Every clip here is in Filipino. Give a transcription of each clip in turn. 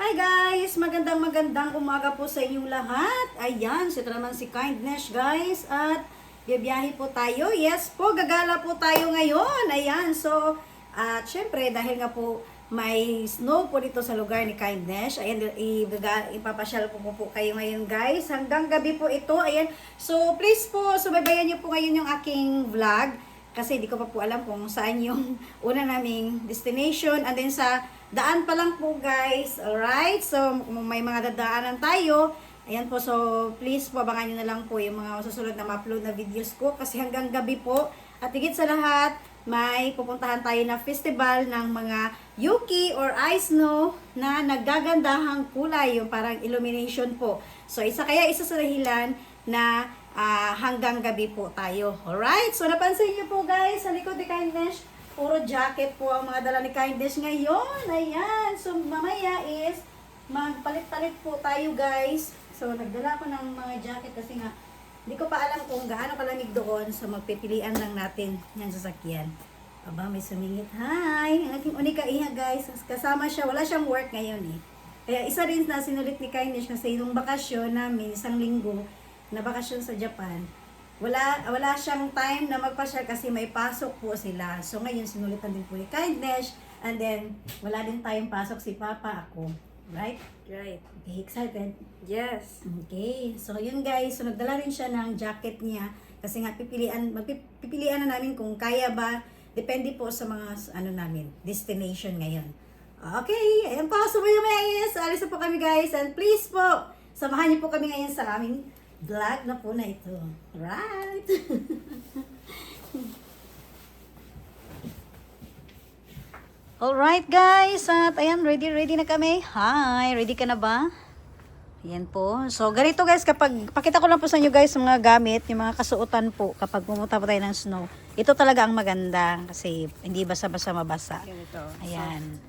Hi guys! Magandang umaga po sa inyong lahat. Ayan, ito naman si Kindness guys. At biyahe po tayo. Yes po, gagala po tayo ngayon. Ayan, so syempre dahil nga po may snow po dito sa lugar ni Kindness. Ayan, ipapasyal po kayo ngayon guys. Hanggang gabi po ito. Ayan, so please po, subaybayan niyo po ngayon yung aking vlog. Kasi di ko pa po alam kung saan yung una naming destination. And then sa daan pa lang po guys. Alright? So may mga dadaanan tayo. Ayan po. So please po abangan nyo na lang po yung mga susunod na ma-upload na videos ko. Kasi hanggang gabi po. At higit sa lahat, may pupuntahan tayo na festival ng mga yuki or ice snow na naggagandahang kulay. Yung parang illumination po. So isa sa dahilan na hanggang gabi po tayo. Alright? So, napansin niyo po guys, sa likod ni Kindness, puro jacket po ang mga dala ni Kindness ngayon. Ayan. So, mamaya is magpalit-palit po tayo guys. So, nagdala ko ng mga jacket kasi nga, hindi ko pa alam kung gaano kalamig doon. So, magpipilian lang natin yung sasakyan. Aba, may sumingit. Hi! Ang aking unika iha guys. Kasama siya. Wala siyang work ngayon eh. Kaya isa rin na sinulit ni Kindness kasi yung bakasyon namin, isang linggo, na bakasyon sa Japan, wala siyang time na magpa-share kasi may pasok po sila. So ngayon sinulitan din po ni Kindness, and then wala din tayong pasok si Papa, ako. Right? Right. Okay, excited? Yes. Okay. So yun guys, so nagdala rin siya ng jacket niya kasi nga pipilian na namin kung kaya ba. Depende po sa mga namin, destination ngayon. Okay, ayan po. So may alis na po kami guys, and please po, samahan niyo po kami ngayon sa aming vlog na po na ito. Right? Alright guys, at ayan, ready na kami. Hi, ready ka na ba? Ayan po. So, ganito guys, pakita ko lang po sa inyo guys mga gamit, yung mga kasuotan po kapag pumunta po tayo ng snow. Ito talaga ang maganda kasi hindi basa-basa mabasa. Ganito. Ayan.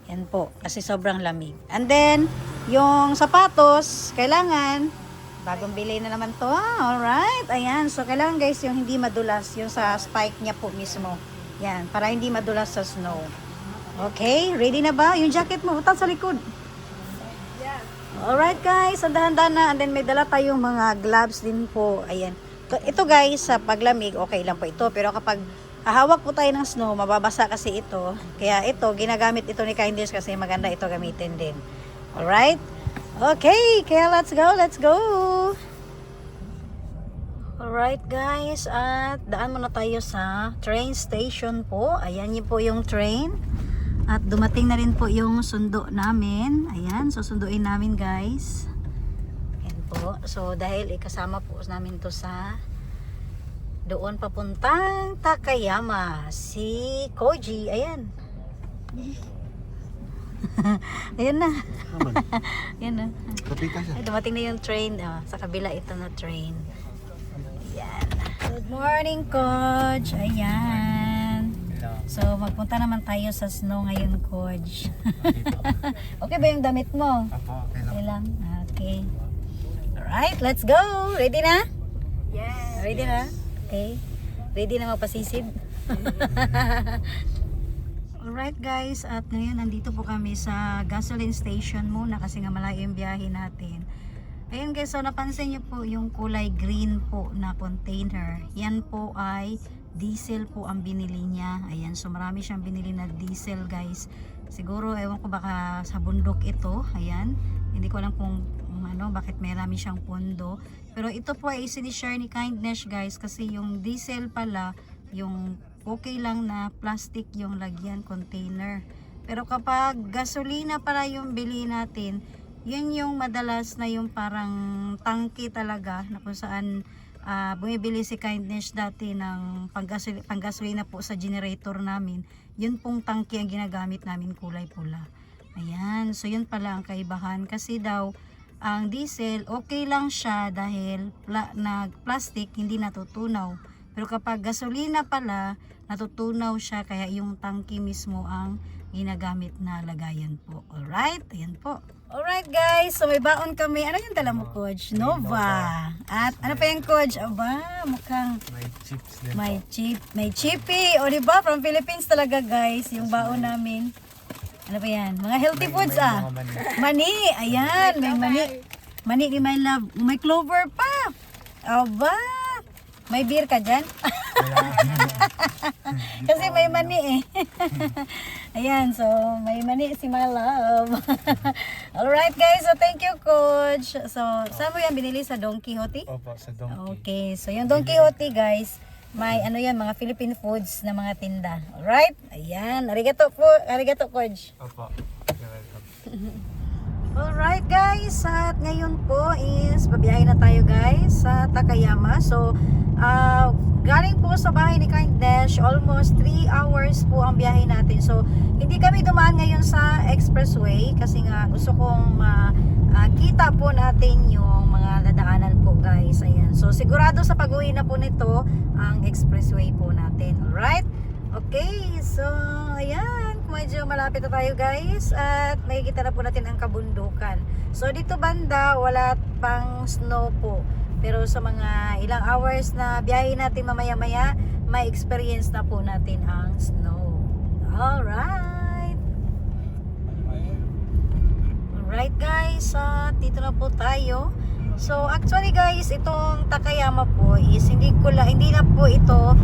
Yan po, kasi sobrang lamig. And then, yung sapatos, kailangan bagong bili na naman to. Alright. Ayan. So, kailangan guys yung hindi madulas. Yung sa spike niya po mismo. Yan. Para hindi madulas sa snow. Okay. Ready na ba? Yung jacket mo. Utang sa likod. Yeah. Alright guys. Dahan-dahan na. And then may dala tayong mga gloves din po. Ayan. Ito guys, sa paglamig, okay lang po ito. Pero kapag hawak po tayo ng snow, mababasa kasi ito. Kaya ito, ginagamit ito ni Kindness kasi maganda ito gamitin din. Alright. Okay, kaya let's go. Alright guys, at daan muna tayo sa train station po. Ayan yun po yung train. At dumating na rin po yung sundo namin. Ayan, susunduin namin guys. Ayan po. So dahil ikasama po namin to sa doon papuntang Takayama. Si Koji, ayan. Ayan na. Ayan na. Ay, dumating na yung train. Sa kabila ito na train. Ayan. Good morning, Coach. Ayan. So, magpunta naman tayo sa snow ngayon, Coach. Okay ba yung damit mo? Okay lang. Okay. Alright, let's go. Ready na? Yes. Ready na? Okay. Ready na magpasisid? Alright guys, at ngayon nandito po kami sa gasoline station muna kasi nga malayo yung biyahe natin. Ayun guys, so napansin nyo po yung kulay green po na container. Yan po ay diesel po ang binili niya. Ayan, so marami siyang binili na diesel guys. Siguro, ewan ko baka sa bundok ito. Ayan, hindi ko alam kung bakit marami siyang pondo. Pero ito po ay sinishare ni Kindness guys kasi yung diesel pala, yung okay lang na plastic yung lagyan container. Pero kapag gasolina para yung bili natin, yun yung madalas na yung parang tangke talaga na kung saan bumibili si Kindness dati ng panggasolina po sa generator namin. Yun pong tangke ang ginagamit namin, kulay pula. Ayan, so yun pala ang kaibahan kasi daw ang diesel okay lang siya dahil plastic hindi natutunaw. Pero kapag gasolina pala, natutunaw siya kaya yung tangke mismo ang ginagamit na lagayan po. Alright, ayan po. Alright guys, so may baon kami. Ano yung dala mo, Coach? Nova. At ano pa yung Coach? Aba, mukhang may chips din. may chippy. O diba, from Philippines talaga guys, yung baon namin. Ano ba yan? Mga healthy foods may ah. mga mani. Mani, ayan, may mani. Mani ni my love. May clover pa. Aba. May beer ka dyan? Kasi may mani eh. Ayan, so may mani si my love. Alright guys, so thank you coach. So, saan mo yan binili sa Don Quixote? Opo, sa donkey. Okay, so yung Don Quixote guys, may ano yan, mga Philippine foods na mga tinda. Alright? Ayan, arigato po, arigato coach. Opo. You're welcome. Alright guys, at ngayon po is babiyahin na tayo guys sa Takayama. So, galing po sa bahay ni Kindness, almost 3 hours po ang biyahe natin. So, hindi kami dumaan ngayon sa expressway kasi nga gusto kong kita po natin yung mga nadaanan po guys. Ayan. So, sigurado sa pag-uwi na po nito ang expressway po natin. Alright? Okay, so ayan, medyo malapit na tayo guys at makikita na po natin ang kabundukan. So dito banda wala pang snow po, pero sa mga ilang hours na biyahe natin mamaya-maya, may experience na po natin ang snow. Alright. Alright guys, dito na po tayo. So actually guys, itong Takayama po is hindi na po ito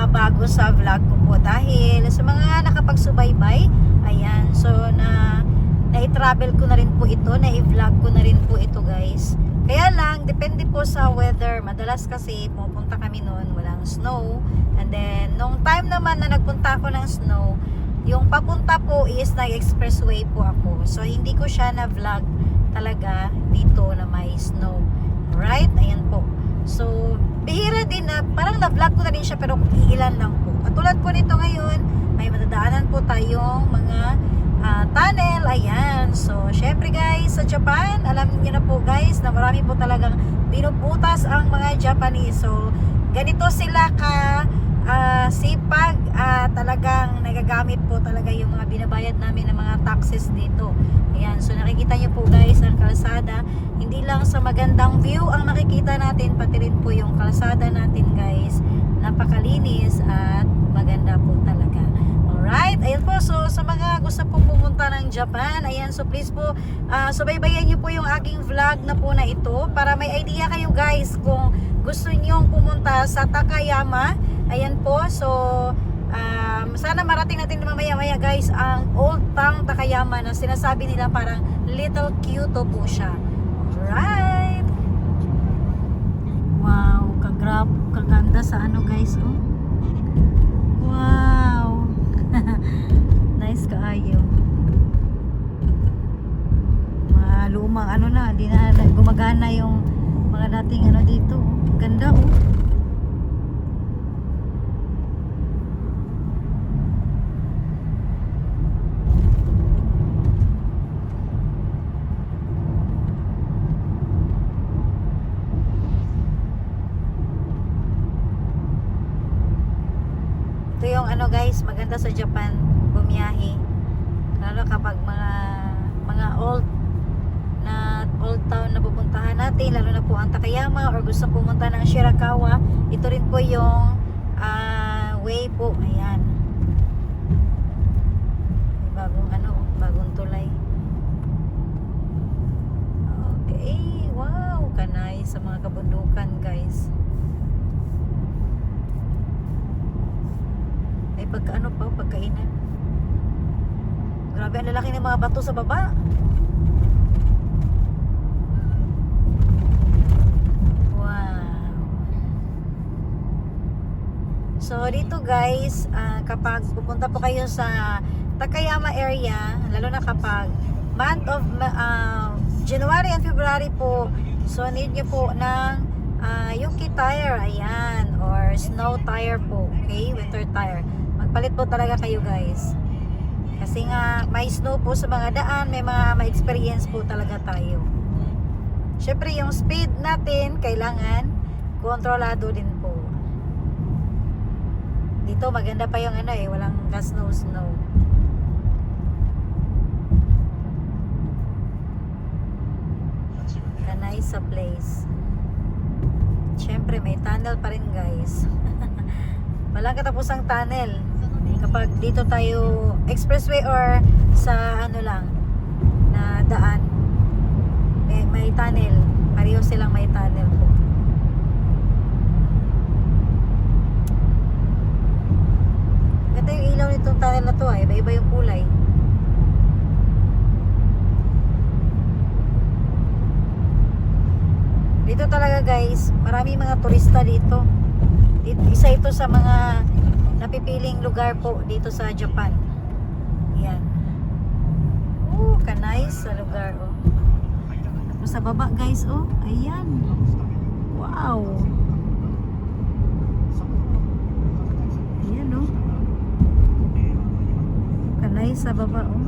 bago sa vlog ko po dahil sa mga nakapagsubaybay, ayan, so na-travel ko na rin po ito, na-vlog ko na rin po ito guys. Kaya lang, depende po sa weather. Madalas kasi pupunta kami noon, walang snow. And then, nung time naman na nagpunta ako ng snow, yung papunta po is nag-expressway po ako. So, hindi ko siya na-vlog talaga dito na may snow. Right? Ayan po. So, bihira din na, parang na-vlog ko na rin siya pero ilan lang po. Katulad po nito ngayon, may madadaanan po tayong mga tunnel. Ayan. So, syempre guys, sa Japan, alam niyo na po guys, na marami po talagang pinuputas ang mga Japanese. So, ganito sila ka sipag, talagang nagagamit po talaga yung mga binabayad namin ng mga taxes dito. Ayan, so nakikita nyo po guys ang kalsada, hindi lang sa magandang view ang nakikita natin, pati rin po yung kalsada natin guys, napakalinis at maganda po talaga. Alright, ayan po, so sa mga gusto po pumunta ng Japan, ayan, so please po subaybayan nyo po yung aking vlog na po na ito para may idea kayo guys kung gusto nyong pumunta sa Takayama. Ayan po, so sana marating natin mamaya-maya guys ang Old Town Takayama na sinasabi nila parang Little Kyoto po siya. Alright. Wow, kaganda sa ano guys, oh. Wow. Nice kaayo. Mga lumang ano na, di na gumagana yung mga dating ano dito. Ganda oh. Ito yung ano guys, maganda sa Japan bumiyahe. Lalo kapag mga old town na pupuntahan natin, lalo na po ang Takayama or gusto pumunta ng Shirakawa, ito rin po yung way po. Ayan. Bagong tulay. Okay, wow, kanay sa mga kabundukan guys. May pagkainan. Grabe, ang lalaki ng mga bato sa baba. Wow. So, dito guys, kapag pupunta po kayo sa Takayama area, lalo na kapag month of January and February po, so need nyo po ng yuki tire, ayan, or snow tire po, okay, winter tire. Magpalit po talaga kayo guys. Kasi nga may snow po sa mga daan, may experience po talaga tayo. Syempre yung speed natin kailangan kontrolado din po. Dito maganda pa yung ano walang ka-snow. Kanay sa place. Syempre may tunnel pa rin guys. Walang katapusang tunnel kapag dito tayo expressway or sa ano lang na daan. May tunnel. Pareho silang may tunnel po. Ganda yung ilaw nitong tunnel na to ah. Iba-iba yung kulay. Dito talaga guys, marami mga turista dito. Isa ito sa mga napipiling lugar po dito sa Japan. Yan. Ka-nice sa lugar oh. Tapos sa baba guys oh, ayan. Wow. Ayan oh. Ka-nice sa baba oh.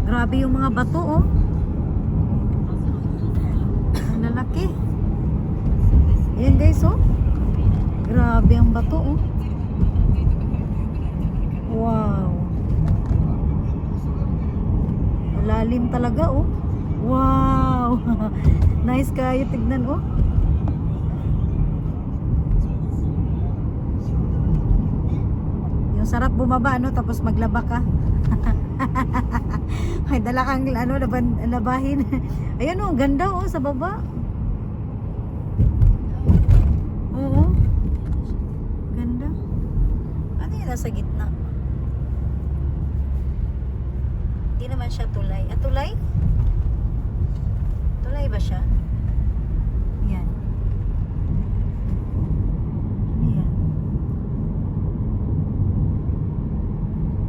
Grabe yung mga bato oh. Ang lalaki. Ayan guys oh. Grabe ang bato oh. Wow. Lalim talaga oh. Wow. Nice kayo tignan oh. Yung sarap bumaba no tapos maglaba ka. Ay dala kang ano labahin. Ayan oh, ganda oh sa baba. Oo. Ganda. Ano yun nasa gitna? Hindi naman siya tulay. Tulay? Tulay ba siya? Yan. Ano yan?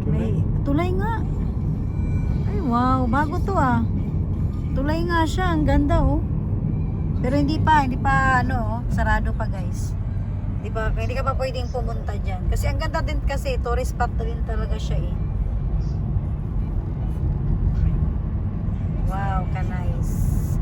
Tulay? Tulay nga. Ay wow, bago to ah. Tulay nga siya, ang ganda oh. Pero hindi pa ano oh, sarado pa guys. Hindi ka pa pwedeng pumunta diyan. Kasi ang ganda din kasi, tourist spot din talaga siya eh. Wow, ka-nice.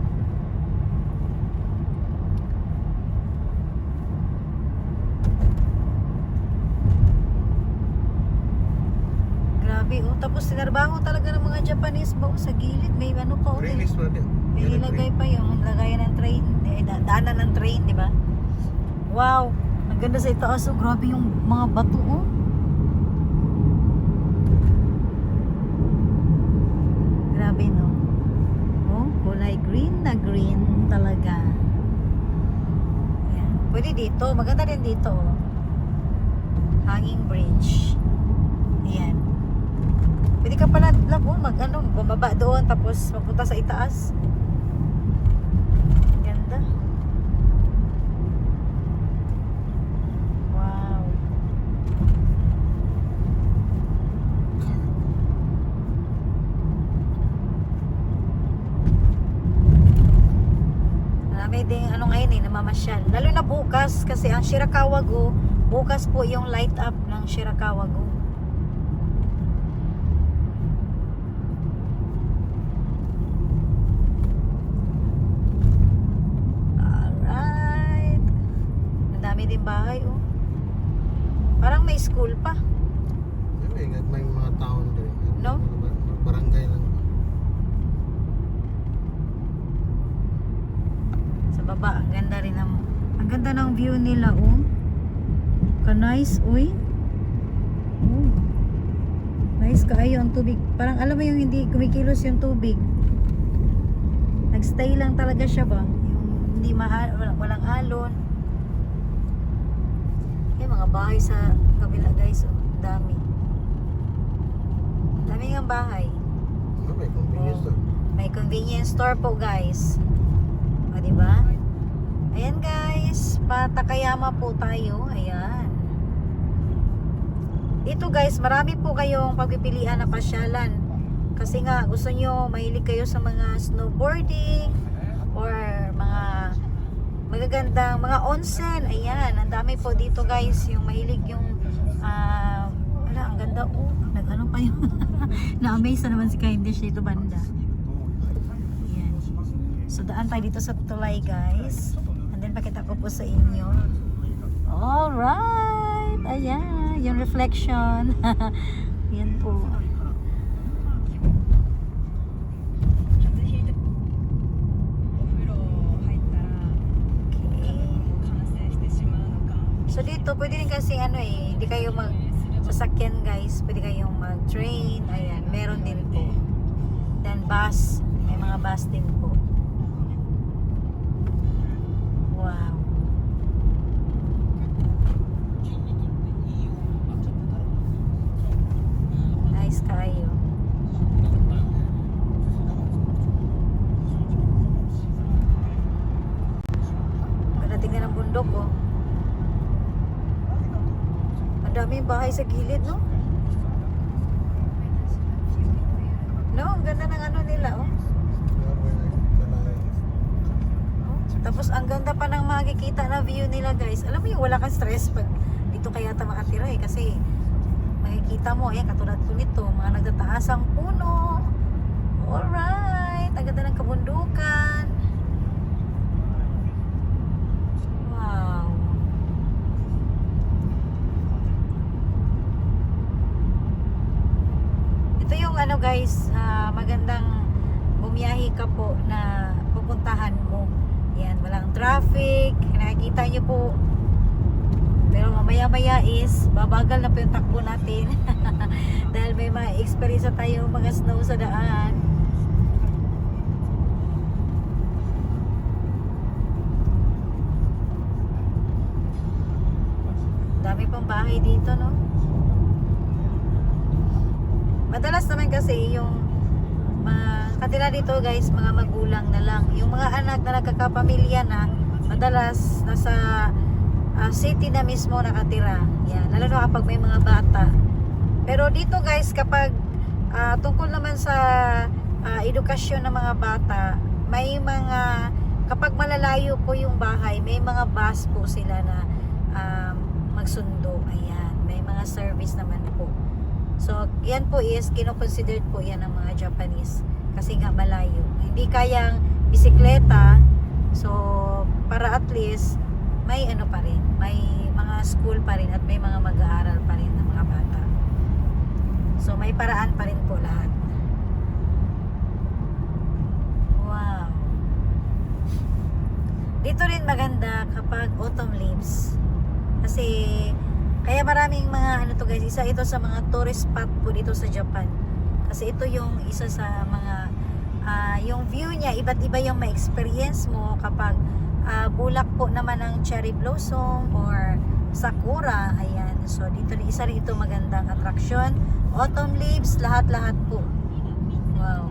Grabe oh, tapos sinarbaho talaga ng mga Japanese ba oh, sa gilid, may ano pa oh. Release ba din? May ilagay pa yung lagayan ng train, daanan ng train, di ba? Wow, ang ganda sa itaas oh, grabe yung mga bato oh. Grabe no. Oh, kulay green na green talaga. Ayan. Pwede dito, maganda din dito oh. Hanging bridge. Ayan. Pwede ka pala bumaba doon tapos mapunta sa itaas. Ganda. Wow. Marami ding ano ngayon namamasyal. Lalo na bukas kasi ang Shirakawa-go, bukas po yung light up ng Shirakawa-go. Din bahay oh. Parang may school pa. May mga taon din. No? Barangay lang. Sa baba, ang ganda rin ang ganda ng view nila oh. Ka-nice uy. Oh. Nice kaayo ang tubig. Parang alam mo yung hindi kumikilos yung tubig. Nagstay lang talaga siya ba? Yung hindi walang alon. Mga bahay sa kabila guys oh. Dami nga bahay. May convenience store. May convenience store po guys o diba? Ayan guys, pa-Takayama po tayo. Ayan dito guys, marami po kayong pagpipilian na pasyalan kasi nga gusto nyo mahilig kayo sa mga snowboarding or mga magagandang mga onsen. Ayan, ang dami po dito guys, yung mahilig yung wala, ang ganda oh, nag-ano pa yun. Na-amaze na naman si Kindish dito banda. Ayan, so daan tayo dito sa tulay guys, and then pakita ko po sa inyo. Alright, ayan yung reflection. Ayan po. So dito pwede rin kasi ano eh, hindi kayo sasakyan guys, pwede kayong mag-train. Ayan, meron din po. Then bus, may mga bus din po. Wow. Nice kayo. Ganda tingnan ng bundok oh. Ang daming bahay sa gilid no? No, ang ganda ng ano nila oh. Tapos ang ganda pa ng makikita na view nila guys. Alam mo yung wala kang stress pag dito kaya ta makatira eh. Kasi makikita mo, ayan katulad po nito, mga nagtataasang puno. Alright, ang ganda ng kabundukan. Wow. Ito yung ano guys, magandang bumiyahe ka po na pupuntahan mo. Yan, walang traffic. Nakikita nyo po. Pero mamaya-maya is babagal na po yung takbo natin. Dahil may mga experience na tayo mga snow sa daan. Dami pang bahay dito, no? Madalas naman kasi yung katira dito guys, mga magulang na lang. Yung mga anak na nagkakapamilya na, madalas nasa city na mismo nakatira. Yan, lalo na kapag may mga bata. Pero dito guys, kapag tungkol naman sa edukasyon ng mga bata, may mga, kapag malalayo po yung bahay, may mga bus po sila na magsundo. Ayan, may mga service naman po. So, yan po is, kinoconsidered po yan ng mga Japanese. Kasi nga malayo. Hindi kayang bisikleta. So, para at least, may ano pa rin. May mga school pa rin at may mga mag-aaral pa rin ng mga bata. So, may paraan pa rin po lahat. Wow. Dito rin maganda kapag autumn leaves. Kasi, kaya maraming mga ano to guys, isa ito sa mga tourist spot po dito sa Japan. Kasi ito yung isa sa mga yung view niya, iba't iba yung ma-experience mo kapag bulak po naman ng cherry blossom or sakura. Ayan, so dito rin, isa rin ito magandang attraction. Autumn leaves, lahat-lahat po. Wow.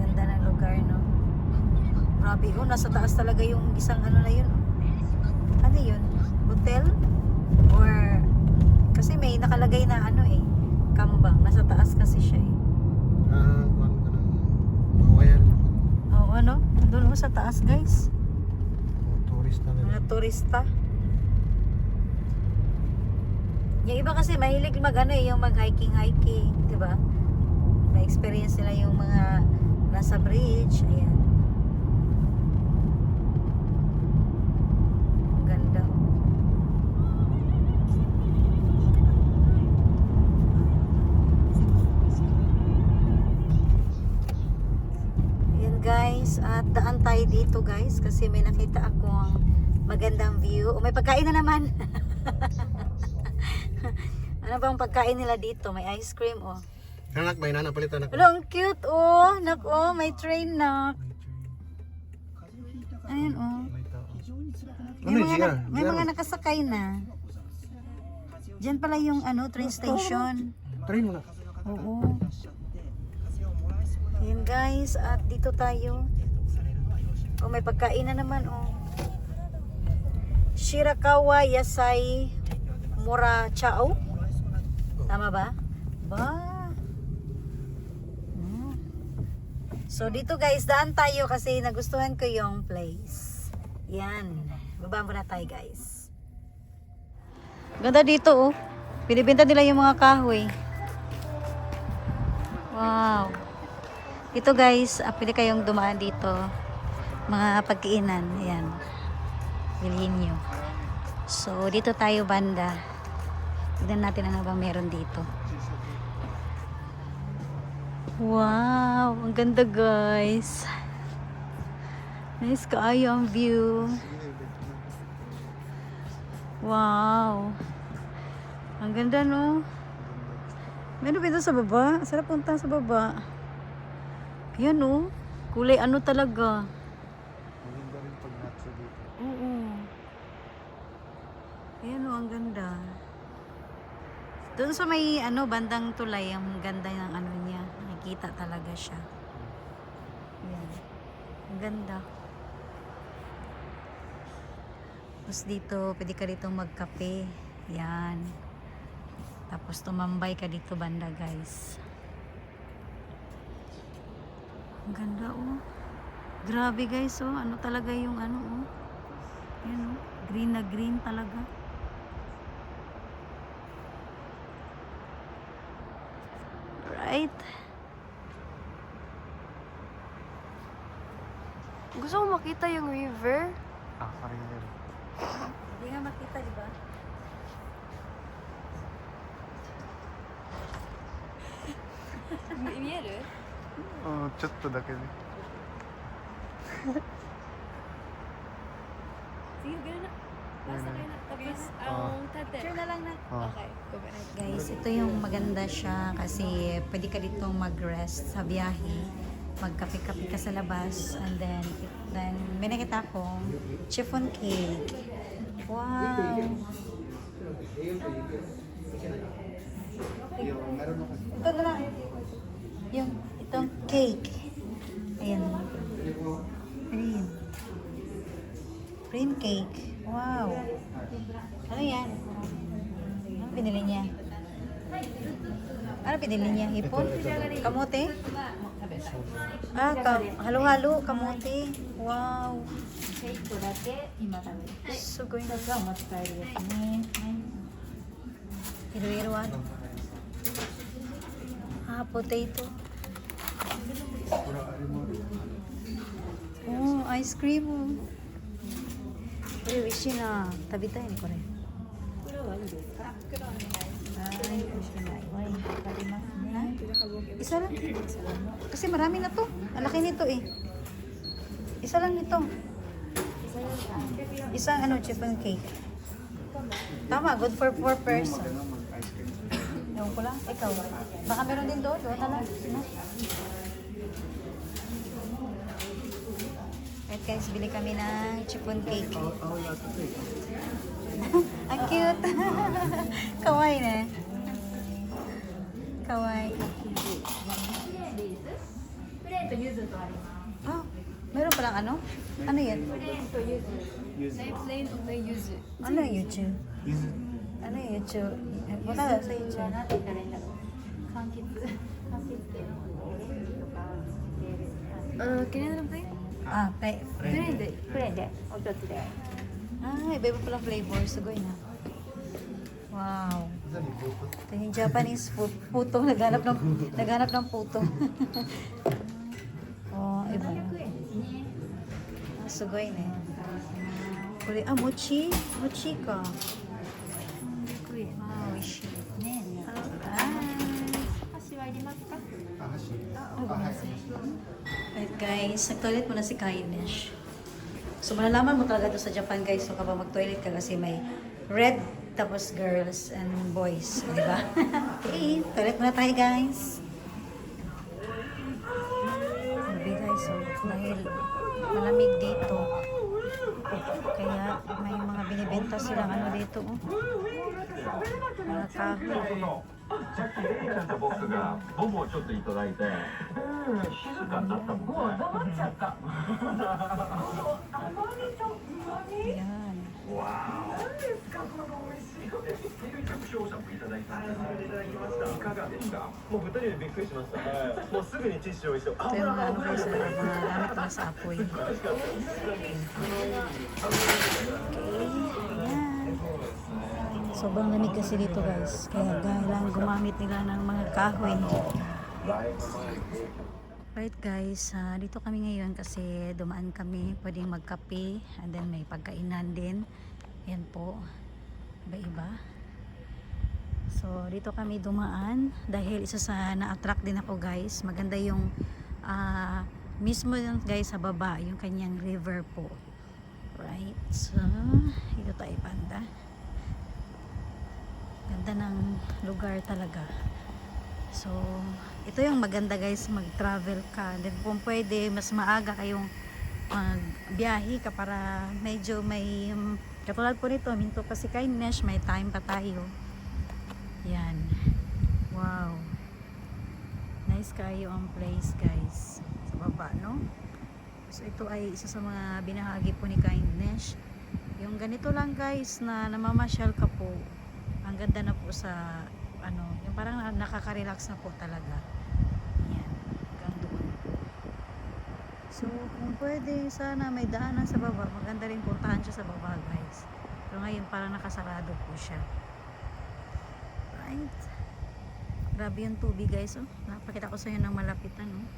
Ganda ng lugar, no? Grabe, oh, nasa taas talaga yung isang ano na yun. Ano yun? Hotel? Or kasi may nakalagay na ano eh, kambang. Nasa taas kasi siya eh. Kuhan ka ng bawayan. Oo, ano? Doon sa taas guys. Mga turista na. Mga turista. Yung iba kasi mahilig mag ano eh, yung mag hiking, 'di ba? May experience nila yung mga nasa bridge, ayan. Ang ganda. Ayan guys, at daan tayo dito guys kasi may nakita akong magandang view. O may pagkain na naman. Ano bang pagkain nila dito? May ice cream oh. Anak, may nanapalitan ako. Hello, ang cute oh. Nak oh, may train nak. Ayan oh. May mga nakasakay na. Diyan pala yung ano, train station. Train mo na. Oo. Ayan guys, at dito tayo. Oh, may pagkain na naman oh. Shirakawa Yasai Mura Chao. Tama ba? Ba. So dito guys, daan tayo kasi nagustuhan ko yung place. Yan. Baba muna tayo guys. Ganda dito oh. Binibenta nila yung mga kahoy. Wow. Ito guys, pwede kayong dumaan dito. Mga pagkiinan. Ayan. Bilhin nyo. So dito tayo banda. Tignan natin ano bang meron dito. Wow, ang ganda guys. Nice kaayo ang view. Wow. Ang ganda, no? Meron ba ito sa baba? Sarap punta sa baba. Yan, no? Kulay ano talaga. Maganda rin pag natsa dito. Oo. Ayan, no? Ang ganda. Doon sa may ano, bandang tulay, ang ganda ng ano niya. Nakikita talaga siya. Ayan. Ang ganda. Tapos dito, pwede ka dito magkape. Yan. Tapos tumambay ka dito banda, guys. Ang ganda, oh. Grabe, guys, oh. Ano talaga yung ano, oh. Yan, oh. Green na green talaga. Right? Gusto ko makita yung river. Ah, river. Hindi nga makita, di ba? Mieru? うん、ちょっとだけね。 Sige, gano'n na. Basta kayo na. Tapos, ang tate. Sure na lang na. Ah. Okay, go back. Guys, ito yung maganda siya kasi pwede ka dito mag-rest sa biyahe. Magkape-kape ka sa labas and then may nakita akong chiffon cake. Wow! Ito na lang. Yung itong cake. Ayan. Green. Green cake. Wow. Ano yan? Ano pinili niya? Ano pinili niya? Hipon? Kamote? Ah, halo-halo, kamote. Wow. Sugoi na. Hiro-hiroan. Ah, potato. Oh, ice cream. Oh. Uishi na. Tabi tayo ni kore. Ay, uishi na. Ay, karimasu ne. Isa lang. Kasi marami na to. Ang laki nito eh. Isa lang nito. Isang ano, chiffon cake. Tama, good for 4 person. Ewan ko lang. Ikaw. Baka meron din doon. Doon na lang. No? Right guys, bili kami ng chiffon cake. Ang cute. Kawaii na. Kawaii. Oh, meron palang ano? Ano yan? Plain of the yuzu. Ano yung YouTube? Ano yung YouTube? Punta ka sa YouTube. Kailan lang tayo? Ah, play. プレーンで。Ah, iba-iba palang flavor. Sugoy na. Wow. Ito yung Japanese food. Puto. Naghanap ng puto. Oh, iba na. Ah, sugoy na. Ah, mochi. Mochi ka. Ah, oishi. Right guys, nag-toilet muna si Kainesh. So malalaman mo talaga to sa Japan guys, so kapag mag-toilet ka kasi may red tapos girls and boys, di ba? Okay, toilet muna tayo guys. Sabi guys, so dahil malamig dito. Kaya may mga binibenta silang ano dito, oh. Mga kahoy. さっきレイちゃんと僕がボボをちょっといただいて、静かになったもんね。もう黙っちゃった。 Yan. わー。何ですかこの美味しい。テレビ局勝者もいただいた。いただきました。いかがですか。もう二人でびっくりしました。もうすぐにティッシュを用意して。 Ito yung mga ano guys, mga gamit na sa apoy. Okay, ayan. Sobrang lamig kasi dito guys. Kaya kailangan gumamit nila ng mga kahoy. Right guys, dito kami ngayon kasi dumaan kami. Pwedeng magkape and then may pagkainan din. Yan po. Iba-iba. So dito kami dumaan dahil isa sa na-attract din ako guys. Maganda yung mismo yun guys sa baba, yung kanyang river po. Right. So dito tayo banda. Ganda ng lugar talaga. So, ito yung maganda guys, mag-travel ka. Then kung pwede, mas maaga kayong magbiyahe ka para medyo may katulad po nito, minto pa si Kindness, may time pa tayo. Yan. Wow. Nice kayo ang place guys. Sa baba, no? So ito ay isa sa mga binahagi po ni Kindness. Yung ganito lang guys na namamasyal ka po. Ang ganda na po sa yung parang nakaka-relax na po talaga. Yan. Hanggang doon. So kung pwede sana may daanan sa baba. Maganda rin puntahan siya sa baba guys. Pero ngayon parang nakasarado po siya. Right. Grabe yung tubig guys. Oh. Napakita ko sa inyo ng malapitan. Oh.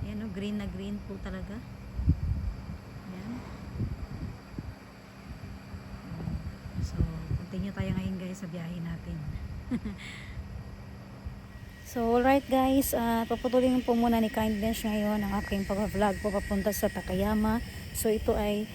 Ayan, oh, green na green po talaga. Ayan. So, continue tayo ngayon guys sa biyahe natin. So, alright guys. Paputulin po muna ni Kindness ngayon ang aking pag-vlog po papunta sa Takayama. So, ito ay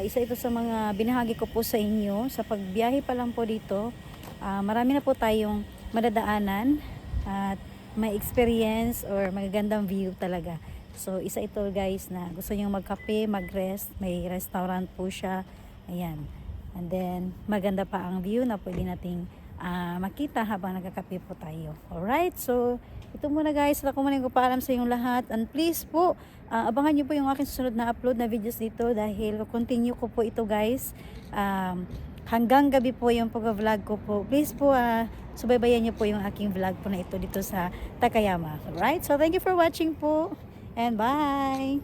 isa ito sa mga binahagi ko po sa inyo. Sa pagbiyahe pa lang po dito, marami na po tayong madadaanan at may experience or magagandang view talaga. So, isa ito guys na gusto nyo magkape, mag-rest. May restaurant po siya. Ayan. And then, maganda pa ang view na pwede nating makita habang nagkakape po tayo. Alright? So, ito muna guys. Ako muna yung paalam sa inyong lahat. And please po, abangan nyo po yung aking susunod na upload na videos dito dahil continue ko po ito guys. Hanggang gabi po yung pag-vlog ko po. Please po, subaybayan nyo po yung aking vlog po na ito dito sa Takayama. Alright? So, thank you for watching po. And bye!